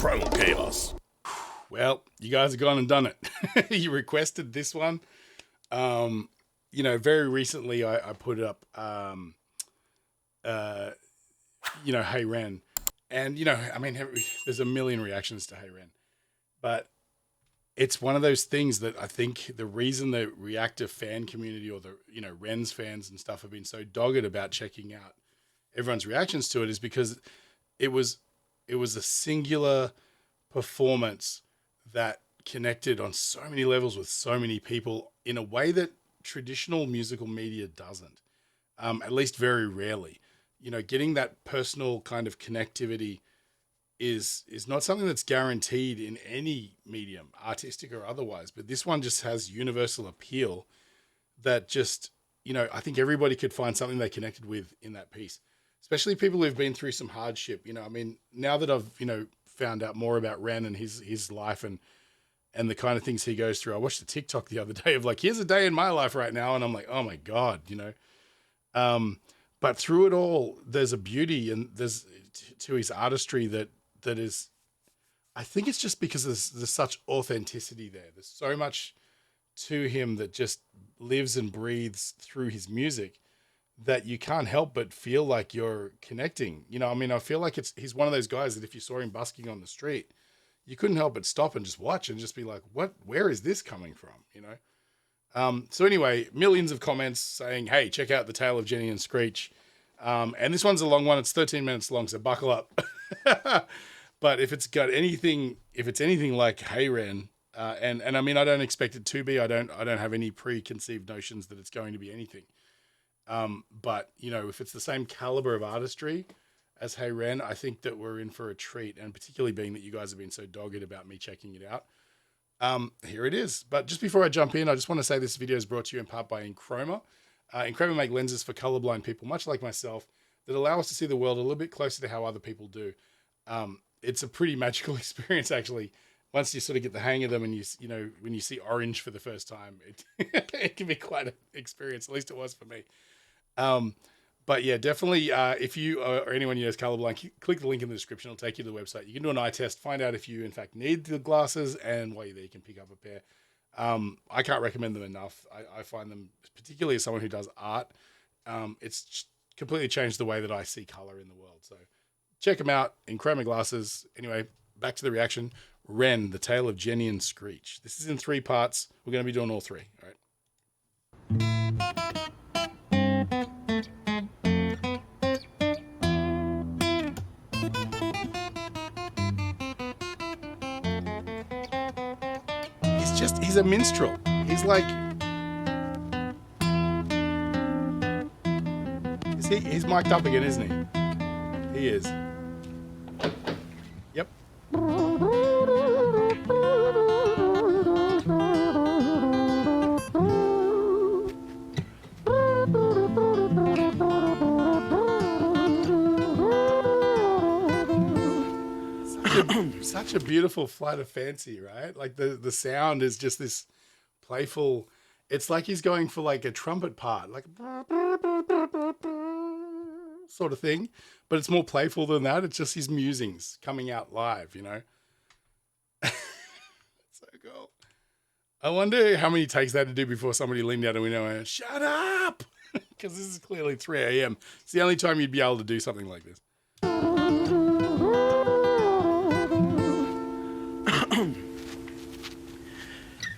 Primal Chaos. Well, you guys have gone and done it. You requested this one. Very recently I put up, Hey Ren. And, there's a million reactions to Hey Ren. But it's one of those things that I think the reason the reactive fan community or the, Ren's fans and stuff have been so dogged about checking out everyone's reactions to it is because it was a singular performance that connected on so many levels with so many people in a way that traditional musical media doesn't, at least very rarely. Getting that personal kind of connectivity is not something that's guaranteed in any medium, artistic or otherwise. But this one just has universal appeal that just, I think everybody could find something they connected with in that piece, especially people who've been through some hardship. Now that I've, found out more about Ren and his life and the kind of things he goes through. I watched a TikTok the other day of like, here's a day in my life right now. And I'm like, oh my God, but through it all, there's a beauty and there's to his artistry that is, I think it's just because there's such authenticity there. There's so much to him that just lives and breathes through his music that you can't help but feel like you're connecting. I feel like he's one of those guys that if you saw him busking on the street, you couldn't help but stop and just watch and just be like, where is this coming from? So anyway, millions of comments saying, hey, check out The Tale of Jenny and Screech. And this one's a long one. It's 13 minutes long, so buckle up. But if it's anything like Hey Ren, and I don't expect it to be, I don't have any preconceived notions that it's going to be anything. But if it's the same caliber of artistry as Hey Ren, I think that we're in for a treat, and particularly being that you guys have been so dogged about me checking it out. Here it is. But just before I jump in, I just want to say this video is brought to you in part by Enchroma. Enchroma make lenses for colorblind people, much like myself, that allow us to see the world a little bit closer to how other people do. It's a pretty magical experience, actually. Once you sort of get the hang of them and when you see orange for the first time, it can be quite an experience. At least it was for me. But yeah, definitely, if you or anyone you know is colorblind, click the link in the description. It'll take you to the website. You can do an eye test, find out if you in fact need the glasses, and while you're there, you can pick up a pair. I can't recommend them enough. I find them, particularly as someone who does art, it's completely changed the way that I see color in the world. So check them out. Enchroma Glasses. Anyway, back to the reaction. Ren, The Tale of Jenny and Screech. This is in 3 parts. We're going to be doing all 3. All right. He's a minstrel. He's like, he's mic'd up again, isn't he? He is. Yep. Such a beautiful flight of fancy, right? Like the sound is just this playful, it's like he's going for like a trumpet part, like sort of thing, but it's more playful than that. It's just his musings coming out live, It's so cool. I wonder how many takes they had to do before somebody leaned out a window and went, shut up! Because this is clearly 3 a.m. It's the only time you'd be able to do something like this.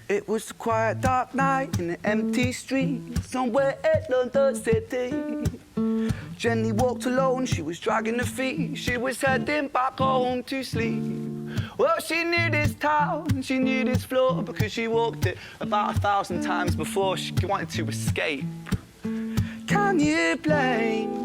It was a quiet, dark night in an empty street somewhere in London City. Jenny walked alone, she was dragging her feet. She was heading back home to sleep. Well, she knew this town, she knew this floor, because she walked it about 1,000 times before. She wanted to escape. Can you blame?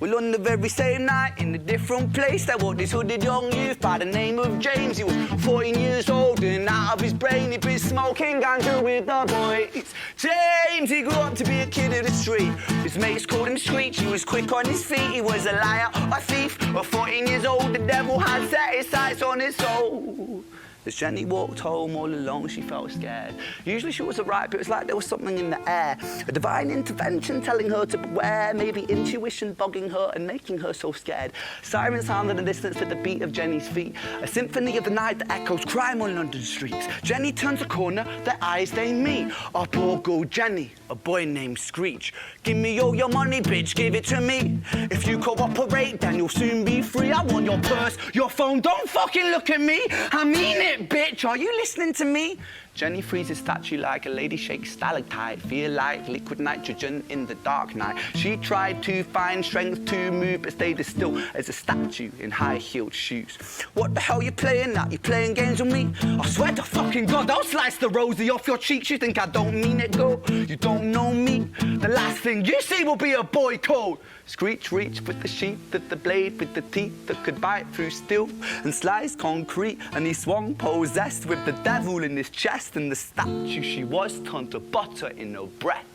Well, on the very same night, in a different place, there was this hooded young youth by the name of James. He was 14 years old and out of his brain. He'd been smoking ganja with the boys. James, he grew up to be a kid of the street. His mates called him Screech. He was quick on his feet. He was a liar, a thief. At 14 years old, the devil had set his sights on his soul. As Jenny walked home all alone, she felt scared. Usually she was alright, but it was like there was something in the air. A divine intervention telling her to beware, maybe intuition bogging her and making her so scared. Sirens sound in the distance with the beat of Jenny's feet. A symphony of the night that echoes crime on London streets. Jenny turns a corner, their eyes they meet. Up or go Jenny, a boy named Screech. Give me all your money, bitch, give it to me. If you cooperate, then you'll soon be free. I want your purse, your phone, don't fucking look at me. I mean it, bitch, are you listening to me? Jenny freezes statue like a lady shakes stalactite. Feel like liquid nitrogen in the dark night. She tried to find strength to move, but stayed as still as a statue in high-heeled shoes. What the hell you playing at? You playing games with me? I swear to fucking God, I'll slice the rosy off your cheeks. You think I don't mean it, go? You don't know me. The last thing you see will be a boy code. Screech reached with the sheath of the blade, with the teeth that could bite through steel and slice concrete. And he swung possessed with the devil in his chest, and the statue she was turned to butter in her breath.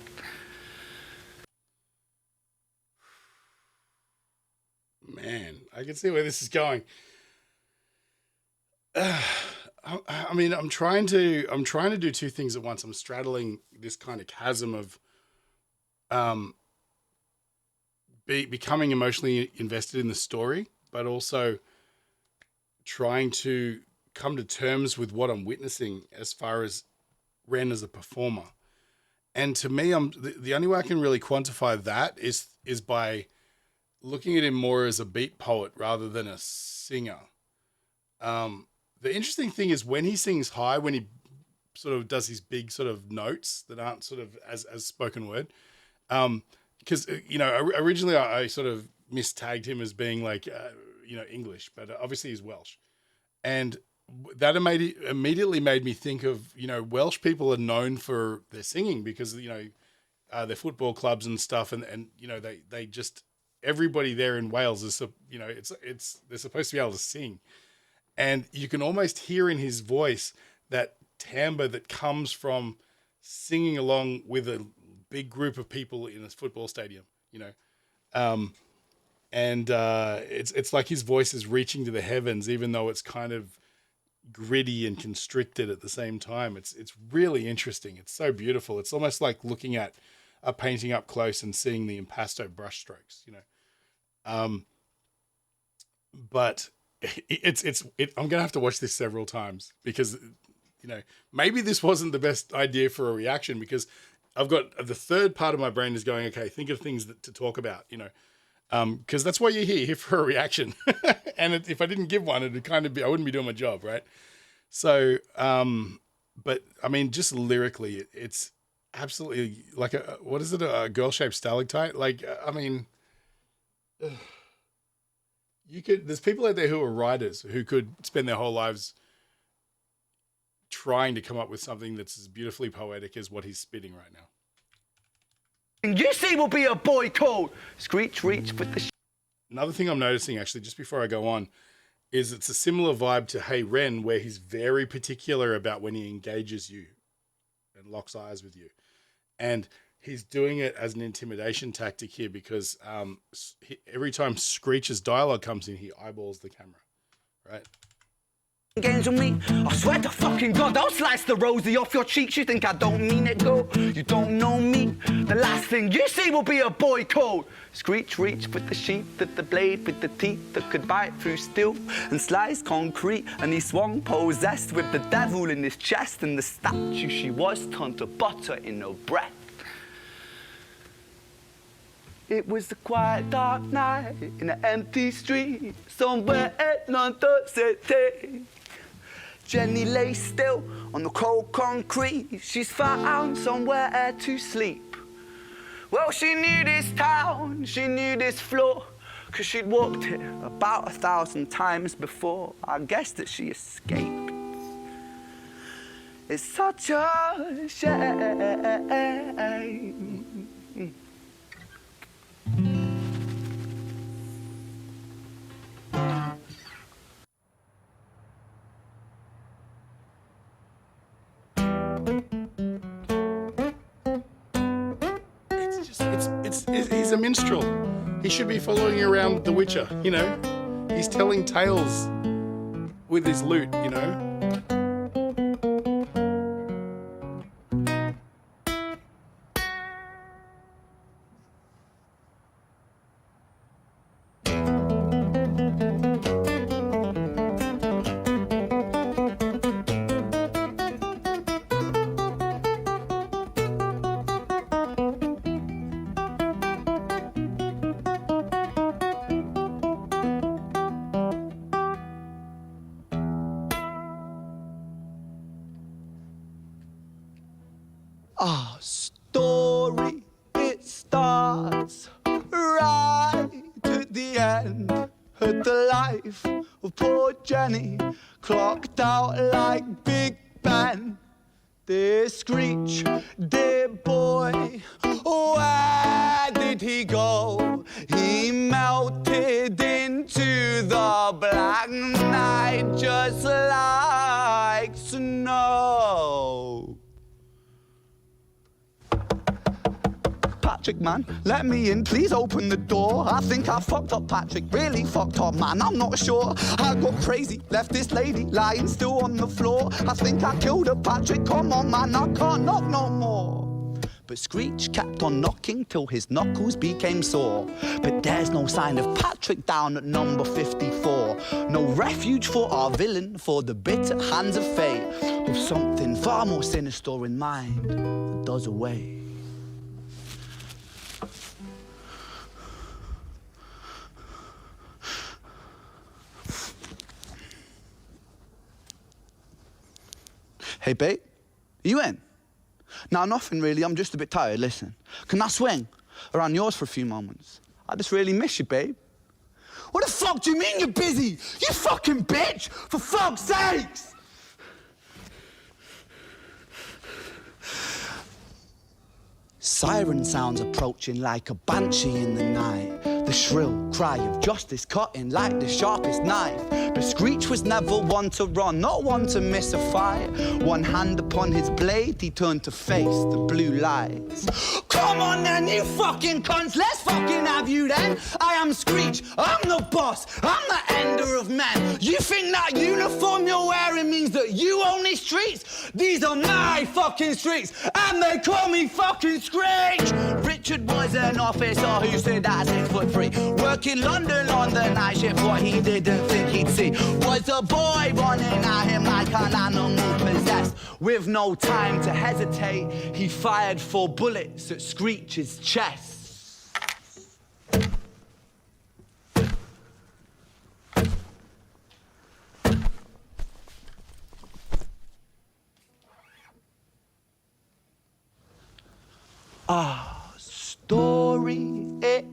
Man, I can see where this is going. I mean, I'm trying to do two things at once. I'm straddling this kind of chasm of becoming emotionally invested in the story, but also trying to come to terms with what I'm witnessing as far as Ren as a performer. And to me, the only way I can really quantify that is by looking at him more as a beat poet rather than a singer. The interesting thing is when he sings high, when he sort of does his big sort of notes that aren't sort of as spoken word, because, originally I sort of mistagged him as being like, English, but obviously he's Welsh. And that immediately made me think of, Welsh people are known for their singing because, their football clubs and stuff. And they just, everybody there in Wales is, they're supposed to be able to sing. And you can almost hear in his voice that timbre that comes from singing along with a big group of people in a football stadium, it's like his voice is reaching to the heavens, even though it's kind of gritty and constricted at the same time. It's really interesting. It's so beautiful. It's almost like looking at a painting up close and seeing the impasto brushstrokes, but I'm going to have to watch this several times because, maybe this wasn't the best idea for a reaction because I've got the third part of my brain is going, okay, think of things to talk about, because that's why you're here for a reaction. And if I didn't give one, it'd kind of be, I wouldn't be doing my job. Right. So, but I mean, just lyrically, it's absolutely like what is it? A girl-shaped stalactite? Like, I mean, there's people out there who are writers who could spend their whole lives trying to come up with something that's as beautifully poetic as what he's spitting right now. And you see will be a boy code. Screech reach with the... Another thing I'm noticing, actually, just before I go on, is it's a similar vibe to Hey Ren, where he's very particular about when he engages you and locks eyes with you. And he's doing it as an intimidation tactic here because every time Screech's dialogue comes in, he eyeballs the camera, right? Games with me, I swear to fucking God, I'll slice the rosy off your cheeks. You think I don't mean it, go? You don't know me. The last thing you see will be a boy code. Screech reach with the sheath of the blade, with the teeth that could bite through steel and slice concrete. And he swung possessed with the devil in his chest, and the statue she was turned to butter in her breath. It was a quiet, dark night in an empty street somewhere in London City. Jenny lay still on the cold concrete. She's found somewhere to sleep. Well, she knew this town, she knew this floor, 'cause she'd walked it about 1,000 times before. I guess that she escaped. It's such a shame. He's a minstrel. He should be following around The Witcher, He's telling tales with his lute, Our story, it starts right at the end of the life of poor Jenny, clocked out like Big Ben. Dear Screech, dear boy, where did he go? He melted into the black night just like snow. Patrick, man, let me in, please open the door. I think I fucked up, Patrick, really fucked up, man, I'm not sure. I got crazy, left this lady lying still on the floor. I think I killed her, Patrick, come on, man, I can't knock no more. But Screech kept on knocking till his knuckles became sore. But there's no sign of Patrick down at number 54. No refuge for our villain, for the bitter hands of fate, with something far more sinister in mind that does away. Hey, babe, are you in? No, nothing really, I'm just a bit tired, listen. Can I swing around yours for a few moments? I just really miss you, babe. What the fuck do you mean you're busy? You fucking bitch, for fuck's sakes! Siren sounds approaching like a banshee in the night. The shrill cry of justice cutting like the sharpest knife. But Screech was never one to run, not one to miss a fight. One hand upon his blade, he turned to face the blue lights. Come on then, you fucking cunts, let's fucking have you then. I am Screech, I'm the boss, I'm the ender of men. You think that uniform you're wearing means that you own these streets? These are my fucking streets, and they call me fucking Screech. Richard was an officer who stood at 6'3", working London on the night shift. What he didn't think he'd see was a boy running at him like an animal possessed. With no time to hesitate, he fired 4 bullets at Screech's chest. Our story, it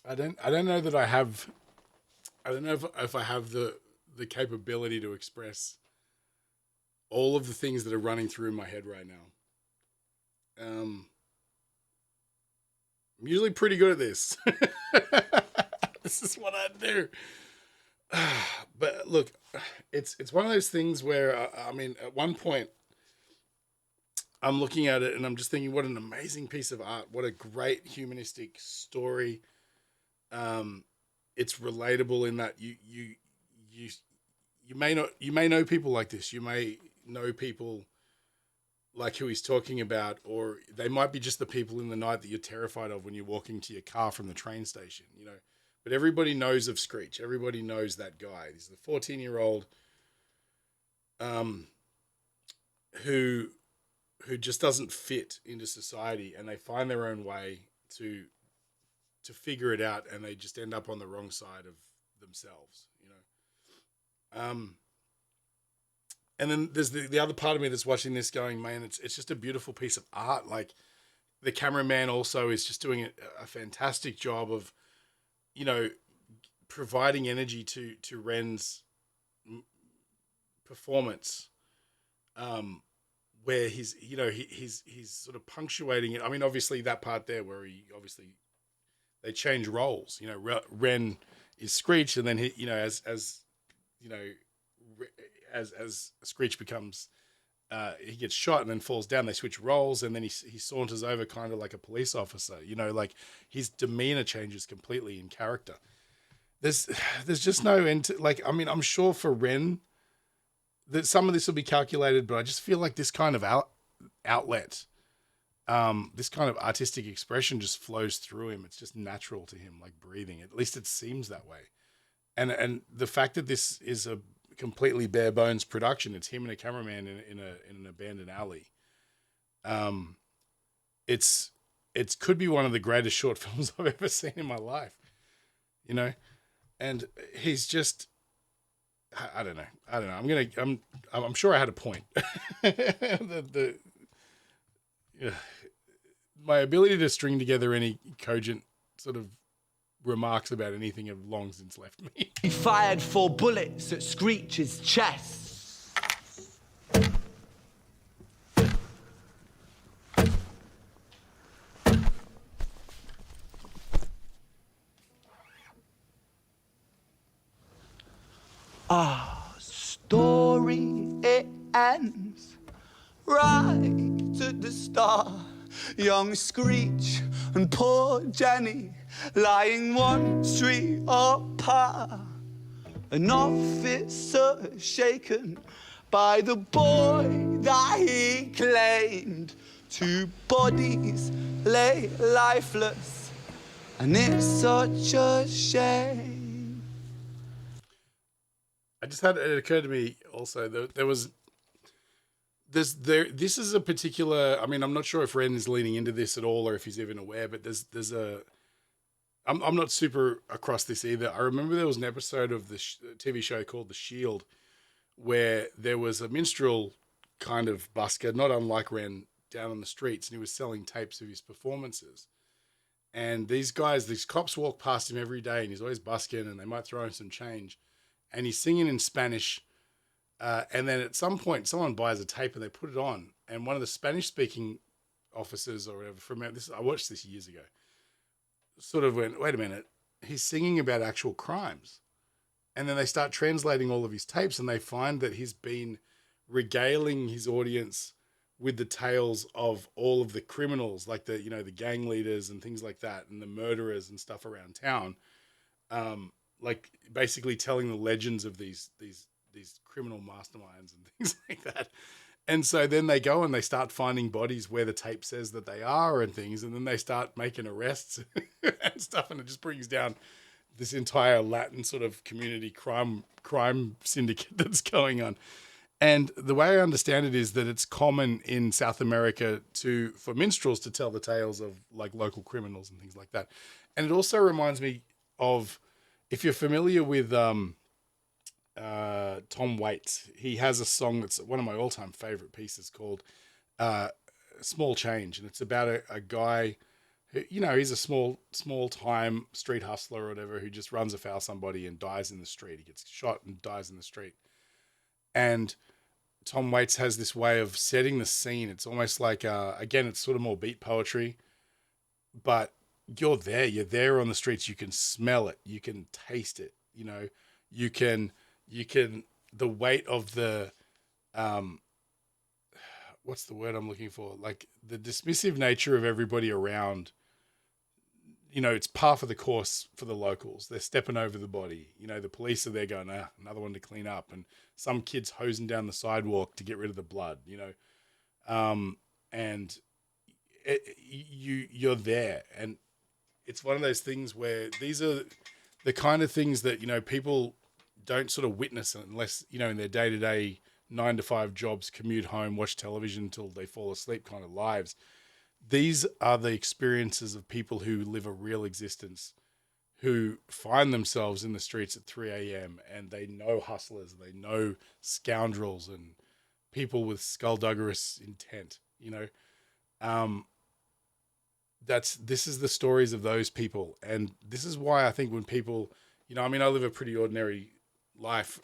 I don't know that I have. I don't know if I have the capability to express all of the things that are running through my head right now. I'm usually pretty good at this. This is what I do. But look, it's one of those things where I mean, at one point, I'm looking at it and I'm just thinking, what an amazing piece of art! What a great humanistic story. It's relatable in that you may know people like this. You may know people like who he's talking about, or they might be just the people in the night that you're terrified of when you're walking to your car from the train station, you know. But everybody knows of Screech. Everybody knows that guy. He's the 14-year-old who just doesn't fit into society, and they find their own way to figure it out, and they just end up on the wrong side of themselves, you know. And then there's the other part of me that's watching this going, man, it's just a beautiful piece of art. Like, the cameraman also is just doing a fantastic job of, you know, providing energy to Ren's performance, where he's, you know, he's sort of punctuating it. I mean, obviously that part there where they change roles, you know, Ren is Screech, and then he, you know, as you know, as Screech becomes, he gets shot and then falls down, they switch roles, and then he saunters over kind of like a police officer, you know, like his demeanor changes completely in character. There's just no end to, like, I mean, I'm sure for Ren that some of this will be calculated, but I just feel like this kind of outlet, this kind of artistic expression just flows through him. It's just natural to him, like breathing. At least it seems that way. And the fact that this is a completely bare bones production, it's him and a cameraman in an abandoned alley. Um, it could be one of the greatest short films I've ever seen in my life, you know. And he's just, I don't know. I'm sure I had a point. Yeah, my ability to string together any cogent sort of remarks about anything have long since left me. He fired 4 bullets at Screech's chest. Our story, it ends right at the start. Young Screech and poor Jenny lying 1 street apart. An officer shaken by the boy that he claimed. 2 bodies lay lifeless, and it's such a shame. It occurred to me also that this is a particular, I mean, I'm not sure if Ren is leaning into this at all or if he's even aware, but I'm not super across this either. I remember there was an episode of the TV show called The Shield where there was a minstrel kind of busker, not unlike Ren, down on the streets, and he was selling tapes of his performances. And these cops walk past him every day, and he's always busking, and they might throw him some change. And he's singing in Spanish. And then at some point, someone buys a tape and they put it on. And one of the Spanish-speaking officers or whatever I watched this years ago, sort of went, wait a minute, he's singing about actual crimes. And then they start translating all of his tapes, and they find that he's been regaling his audience with the tales of all of the criminals, like the gang leaders and things like that, and the murderers and stuff around town. Like basically telling the legends of these criminal masterminds and things like that. And so then they go and they start finding bodies where the tape says that they are and things, and then they start making arrests and stuff, and it just brings down this entire Latin sort of community crime syndicate that's going on. And the way I understand it is that it's common in South America for minstrels to tell the tales of like local criminals and things like that. And it also reminds me of, if you're familiar with Tom Waits, he has a song that's one of my all-time favorite pieces called Small Change. And it's about a guy who, he's a small-time street hustler or whatever who just runs afoul somebody and dies in the street. He gets shot and dies in the street. And Tom Waits has this way of setting the scene. It's almost like, again, it's sort of more beat poetry, but you're there on the streets. You can smell it. You can taste it. You can, the weight of the, what's the word I'm looking for? Like the dismissive nature of everybody around, it's par for the course for the locals. They're stepping over the body. The police are there going, another one to clean up. And some kid's hosing down the sidewalk to get rid of the blood, and you're there. And it's one of those things where these are the kind of things that, people don't sort of witness unless, in their day-to-day 9-to-5 jobs, commute home, watch television until they fall asleep kind of lives. These are the experiences of people who live a real existence, who find themselves in the streets at 3 a.m. and they know hustlers, they know scoundrels and people with skullduggerous intent, this is the stories of those people. And this is why I think when people, I live a pretty ordinary life.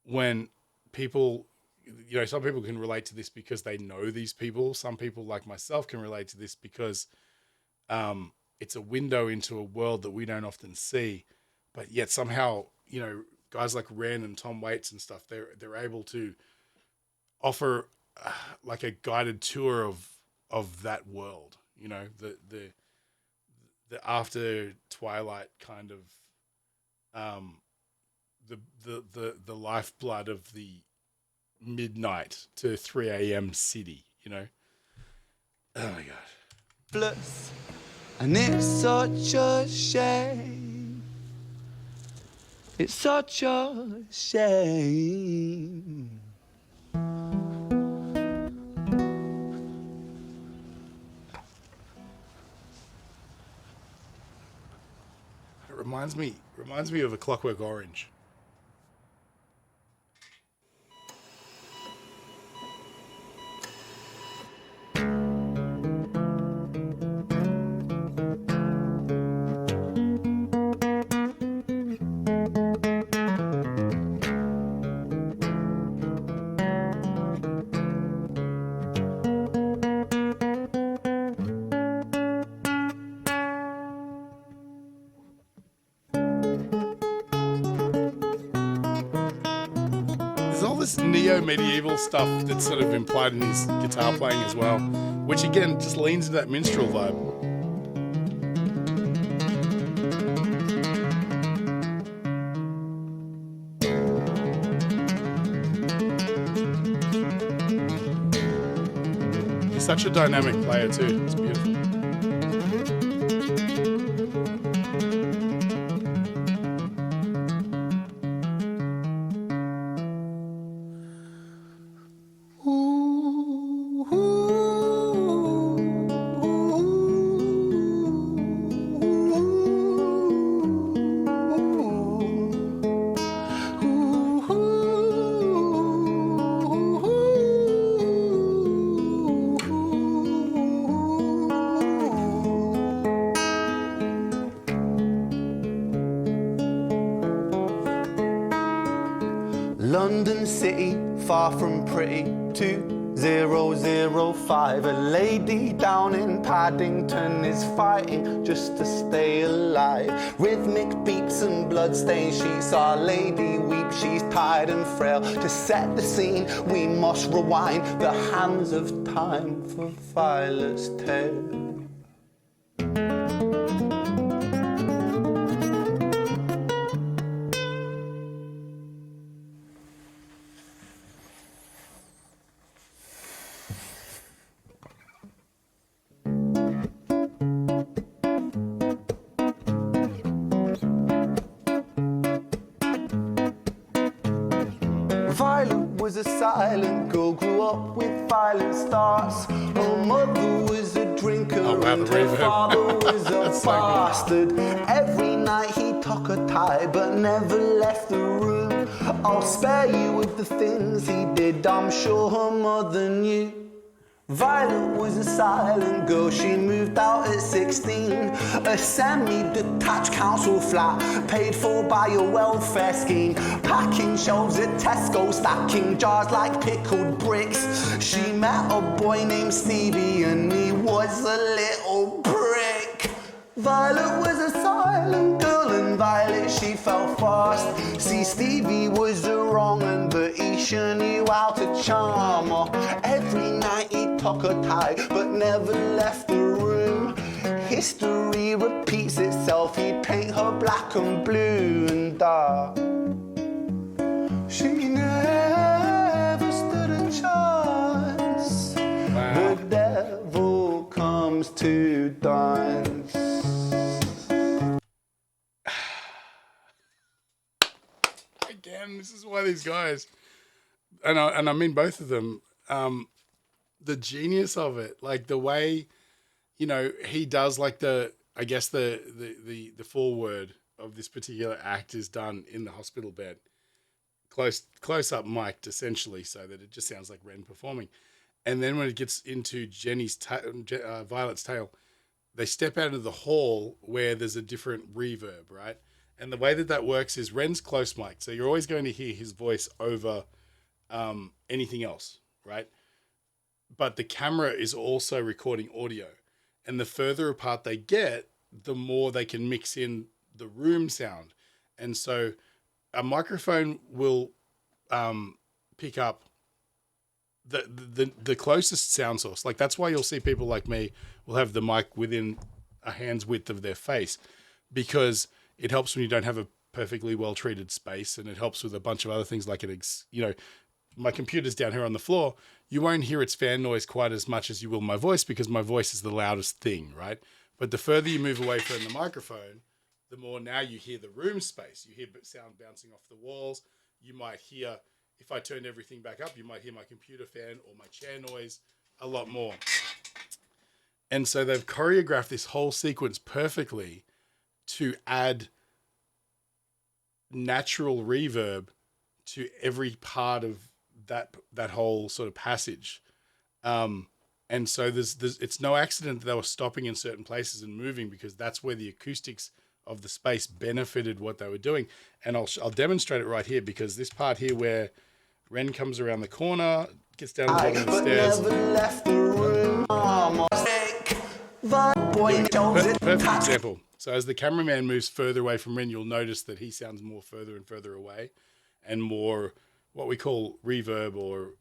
When people, some people can relate to this because they know these people. Some people like myself can relate to this because it's a window into a world that we don't often see, but yet somehow, guys like Ren and Tom Waits and stuff, they're able to offer like a guided tour of that world. The after twilight kind of the lifeblood of the midnight to 3 a.m. city. Oh my god. Bless. And it's such a shame. It's such a shame. reminds me of A Clockwork Orange. There's all this neo-medieval stuff that's sort of implied in his guitar playing as well, which again just leans into that minstrel vibe. He's such a dynamic player too. It's beautiful. London City, far from pretty, 2005. A lady down in Paddington is fighting just to stay alive. Rhythmic beats and bloodstains, she saw a lady weep, she's tired and frail. To set the scene, we must rewind the hands of time for Violet's tale. Violet was a silent girl, grew up with violent starts. Her mother was a drinker and her father was a bastard. Every night he took her tie but never left the room. I'll spare you of the things he did, I'm sure her mother knew. Violet was a silent girl, she moved out at 16. A semi-detached council flat, paid for by a welfare scheme. Packing shelves at Tesco, stacking jars like pickled bricks. She met a boy named Stevie and he was a little prick. Violet was a silent girl and Violet she fell fast. See, Stevie was a wrong un, but he sure knew how to charm her. Every night he took her tie but never left the room. History repeats itself, he'd paint her black and blue and dark. She never stood a chance. Wow. The devil comes to dance. Again, this is why these guys, and I mean both of them, the genius of it, like the way, you know, he does like the foreword of this particular act is done in the hospital bed, close up mic'd essentially, so that it just sounds like Ren performing. And then when it gets into Violet's tale, they step out into the hall where there's a different reverb, right? And the way that works is Ren's close mic, so you're always going to hear his voice over anything else, right? But the camera is also recording audio. And the further apart they get, the more they can mix in the room sound. And so a microphone will pick up the closest sound source. Like that's why you'll see people like me will have the mic within a hand's width of their face, because it helps when you don't have a perfectly well-treated space, and it helps with a bunch of other things like my computer's down here on the floor. You won't hear its fan noise quite as much as you will my voice, because my voice is the loudest thing, right? But the further you move away from the microphone, the more now you hear the room space. You hear sound bouncing off the walls. You might hear, if I turned everything back up, you might hear my computer fan or my chair noise a lot more. And so they've choreographed this whole sequence perfectly to add natural reverb to every part of that whole sort of passage. And so there's it's no accident that they were stopping in certain places and moving, because that's where the acoustics of the space benefited what they were doing. And I'll demonstrate it right here, because this part here where Ren comes around the corner, gets down to the bottom of the stairs. Left the room. Perfect example. So as the cameraman moves further away from Ren, you'll notice that he sounds more further and further away, and more what we call reverb or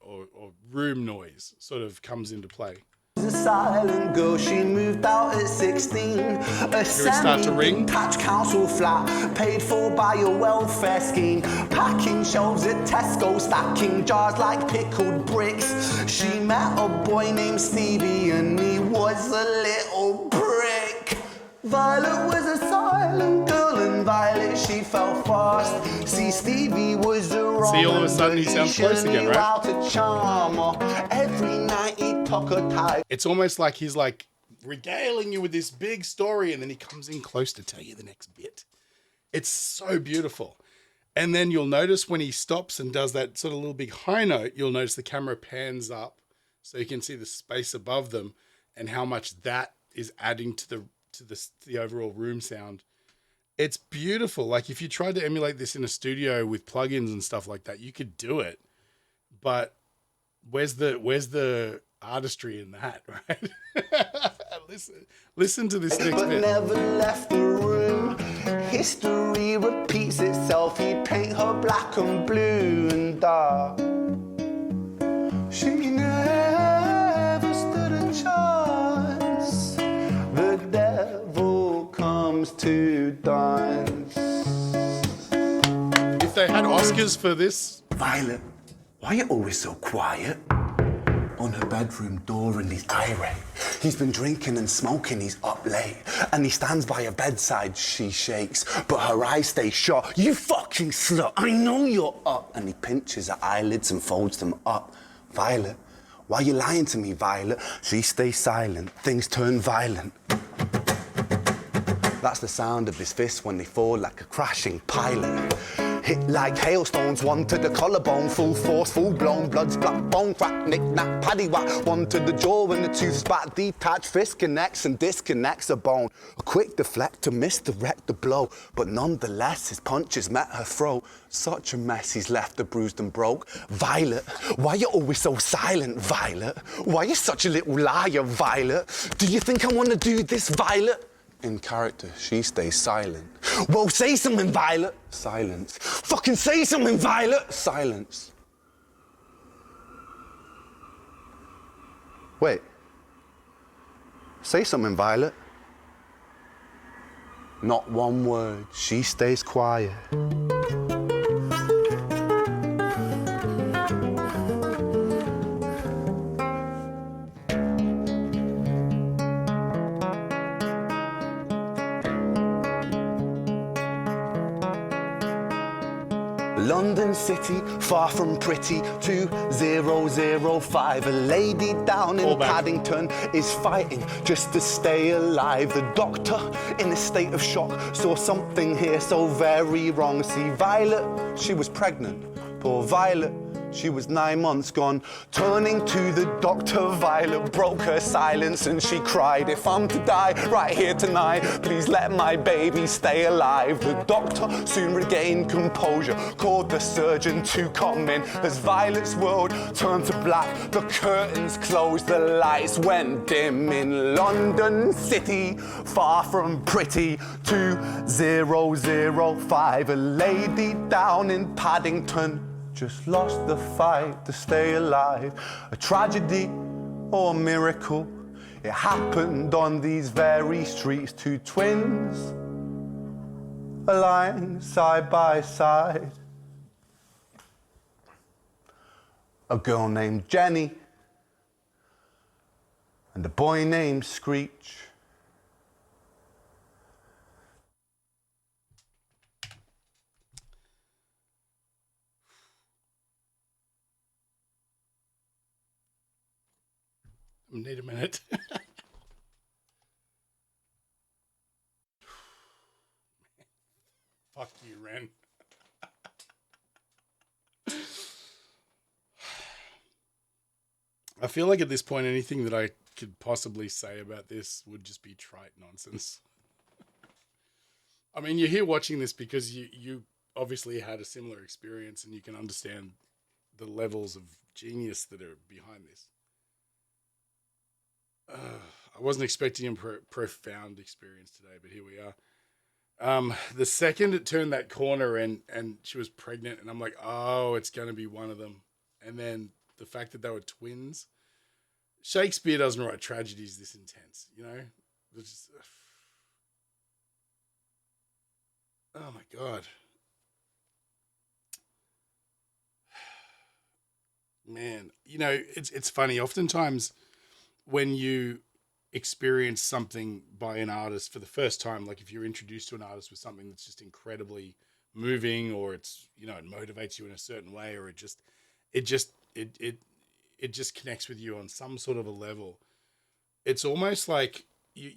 room noise sort of comes into play. A silent girl, she moved out at 16. A start to ring. Detached council flat, paid for by a welfare scheme. Packing shelves at Tesco, stacking jars like pickled bricks. She met a boy named Stevie and he was a little prick. Violet was a silent girl and Violet, she fell fast. See, Stevie was a wrong. See, all of a sudden he sounds close again, right? How to charm her. Every night he took her tight. It's almost like he's like regaling you with this big story, and then he comes in close to tell you the next bit. It's so beautiful. And then you'll notice when he stops and does that sort of little big high note, you'll notice the camera pans up so you can see the space above them and how much that is adding to the overall room sound. It's beautiful. Like if you tried to emulate this in a studio with plugins and stuff like that, you could do it. But where's the artistry in that, right? Listen to this next But bit. never left the room. History repeats itself. He paint her black and blue and dark. She never stood a chance. The devil comes to dance. If they had Oscars for this, Violet, why are you always so quiet? On her bedroom door and he's irate. He's been drinking and smoking, he's up late. And he stands by her bedside, she shakes, but her eyes stay shut. You fucking slut, I know you're up. And he pinches her eyelids and folds them up. Violet, why are you lying to me, Violet? She stays silent, things turn violent. That's the sound of his fists when they fall like a crashing pilot. Hit like hailstones, one to the collarbone, full force, full blown, blood splat, bone crack, knick knack, paddy whack, one to the jaw when the tooth spat, detached fist connects and disconnects a bone. A quick deflect to misdirect the blow, but nonetheless his punches met her throat. Such a mess he's left her bruised and broke. Violet, why you always so silent, Violet? Why you such a little liar, Violet? Do you think I want to do this, Violet? In character, she stays silent. Well, say something, Violet. Silence. Fucking say something, Violet. Silence. Wait. Say something, Violet. Not one word. She stays quiet. London City, far from pretty, 2005. A lady down in Paddington is fighting just to stay alive. The doctor, in a state of shock, saw something here so very wrong. See, Violet, she was pregnant. Poor Violet, she was 9 months gone. Turning to the doctor, Violet broke her silence and she cried, if I'm to die right here tonight, please let my baby stay alive. The doctor soon regained composure, called the surgeon to come in. As Violet's world turned to black, the curtains closed, the lights went dim. In London City, far from pretty, 2005. A lady down in Paddington just lost the fight to stay alive. A tragedy or a miracle, it happened on these very streets. Two twins aligned side by side. A girl named Jenny and a boy named Screech. Need a minute. Fuck you, Ren. I feel like at this point, anything that I could possibly say about this would just be trite nonsense. I mean, you're here watching this because you obviously had a similar experience and you can understand the levels of genius that are behind this. I wasn't expecting a profound experience today, but here we are. The second it turned that corner and she was pregnant, and I'm like, oh, it's gonna be one of them. And then the fact that they were twins. Shakespeare doesn't write tragedies this intense, you know. It's just, oh my god, man. You know, it's funny. Oftentimes, when you experience something by an artist for the first time, like if you're introduced to an artist with something that's just incredibly moving, or it's, you know, it motivates you in a certain way, or it just it just connects with you on some sort of a level. It's almost like you,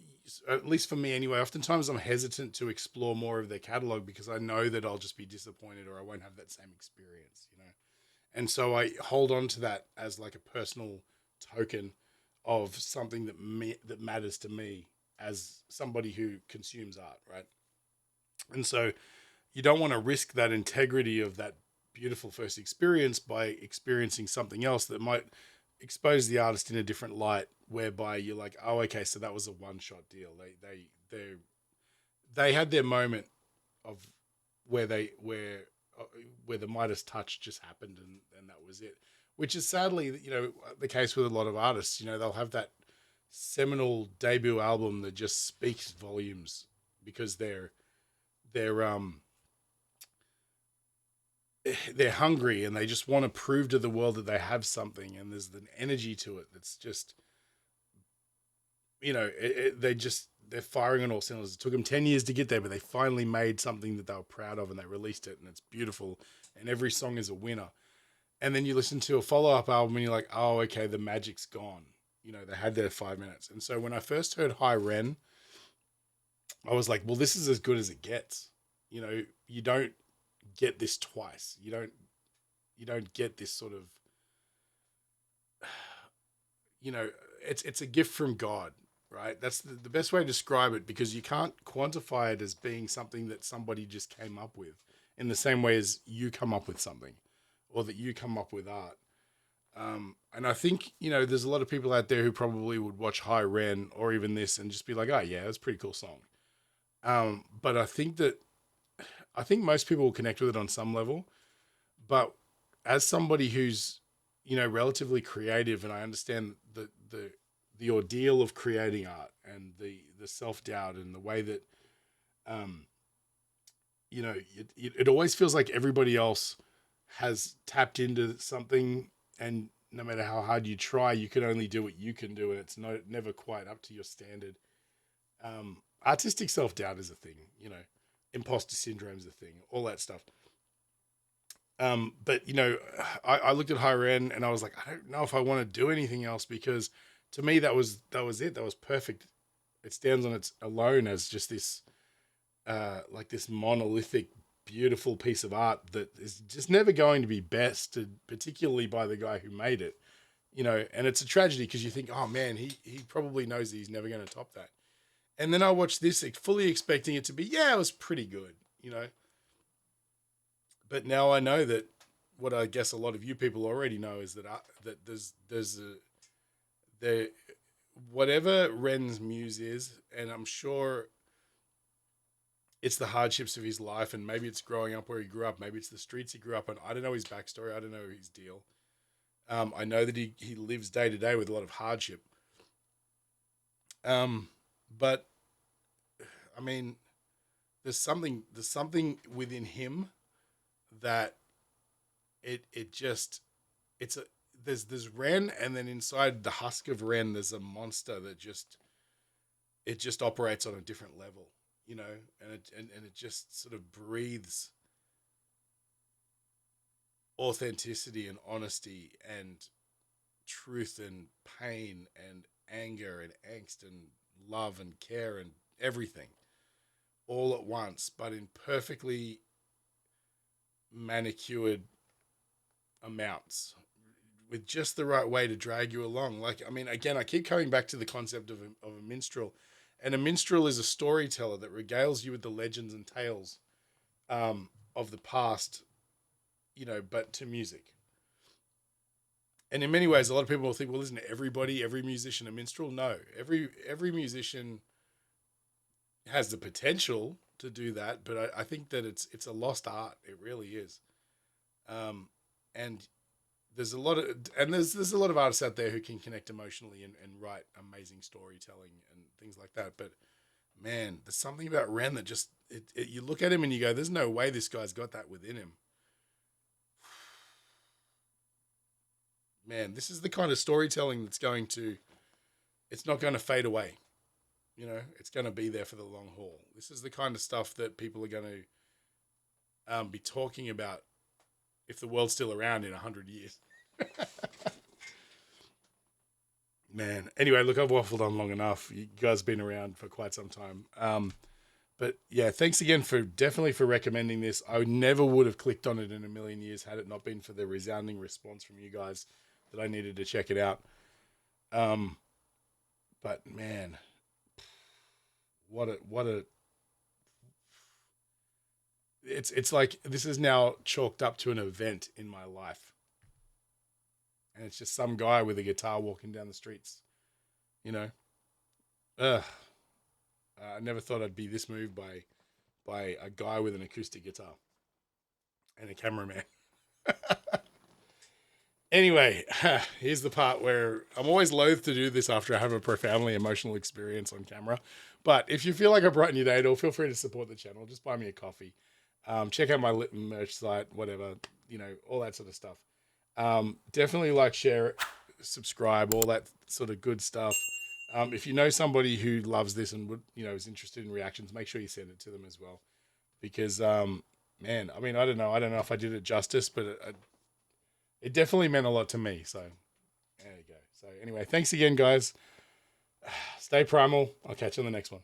at least for me anyway, oftentimes I'm hesitant to explore more of their catalog because I know that I'll just be disappointed or I won't have that same experience, you know. And so I hold on to that as like a personal token of something that matters to me as somebody who consumes art, right? And so you don't want to risk that integrity of that beautiful first experience by experiencing something else that might expose the artist in a different light, whereby you're like, oh, okay, so that was a one shot deal. They had their moment of where they where the Midas touch just happened, and that was it. Which is sadly, you know, the case with a lot of artists. You know, they'll have that seminal debut album that just speaks volumes because they're they're hungry and they just want to prove to the world that they have something, and there's an energy to it that's just, you know, they're firing on all cylinders. It took them 10 years to get there, but they finally made something that they were proud of and they released it, and it's beautiful, and every song is a winner. And then you listen to a follow-up album and you're like, oh, okay, the magic's gone. You know, they had their 5 minutes. And so when I first heard High Ren, I was like, well, this is as good as it gets. You know, you don't get this twice. You don't get this sort of, you know, it's a gift from God, right? That's the best way to describe it, because you can't quantify it as being something that somebody just came up with in the same way as you come up with something, or that you come up with art. And I think, you know, there's a lot of people out there who probably would watch High Ren or even this and just be like, oh yeah, it's a pretty cool song. But I think most people will connect with it on some level. But as somebody who's, you know, relatively creative, and I understand the ordeal of creating art and the self doubt and the way that, um, you know, it always feels like everybody else has tapped into something, and no matter how hard you try, you can only do what you can do, and it's never quite up to your standard. Artistic self doubt is a thing, you know, imposter syndrome is a thing, all that stuff. But you know, I looked at Higher End and I was like, I don't know if I want to do anything else, because to me that was it. That was perfect. It stands on its alone as just this like this monolithic, beautiful piece of art that is just never going to be bested, particularly by the guy who made it. You know, and it's a tragedy because you think, oh man, he probably knows that he's never going to top that. And then I watched this fully expecting it to be, yeah, it was pretty good, you know. But now I know that what I guess a lot of you people already know is that that there's a there whatever Ren's muse is, and I'm sure it's the hardships of his life, and maybe it's growing up where he grew up, maybe it's the streets he grew up on. I don't know his backstory. I don't know his deal. I know that he lives day to day with a lot of hardship. But I mean, there's something within him that it just it's a there's Ren, and then inside the husk of Ren there's a monster that just operates on a different level, you know, and it just sort of breathes authenticity and honesty and truth and pain and anger and angst and love and care and everything all at once, but in perfectly manicured amounts, with just the right way to drag you along. Like, I mean, again, I keep coming back to the concept of a minstrel, and a minstrel is a storyteller that regales you with the legends and tales of the past, but to music. And in many ways, a lot of people will think, well, isn't every musician a minstrel? No, every musician has the potential to do that, but I think that it's a lost art. It really is. And there's a lot of artists out there who can connect emotionally and write amazing storytelling and things like that. But man, there's something about Ren that just you look at him and you go, there's no way this guy's got that within him. Man, this is the kind of storytelling that's it's not going to fade away. It's going to be there for the long haul. This is the kind of stuff that people are going to be talking about if the world's still around in 100 years. Man. Anyway, look, I've waffled on long enough. You guys have been around for quite some time. But yeah, thanks again definitely for recommending this. I never would have clicked on it in a million years had it not been for the resounding response from you guys that I needed to check it out. But man, what a it's like this is now chalked up to an event in my life. And it's just some guy with a guitar walking down the streets, I never thought I'd be this moved by a guy with an acoustic guitar and a cameraman. Anyway, here's the part where I'm always loath to do this after I have a profoundly emotional experience on camera. But if you feel like I brightened your day at all, feel free to support the channel. Just buy me a coffee. Check out my merch site, whatever, all that sort of stuff. Definitely like, share it, subscribe, all that sort of good stuff. If you know somebody who loves this and would, is interested in reactions, make sure you send it to them as well. Because, man, I mean, I don't know if I did it justice, but it definitely meant a lot to me. So there you go. So anyway, thanks again, guys. Stay primal. I'll catch you on the next one.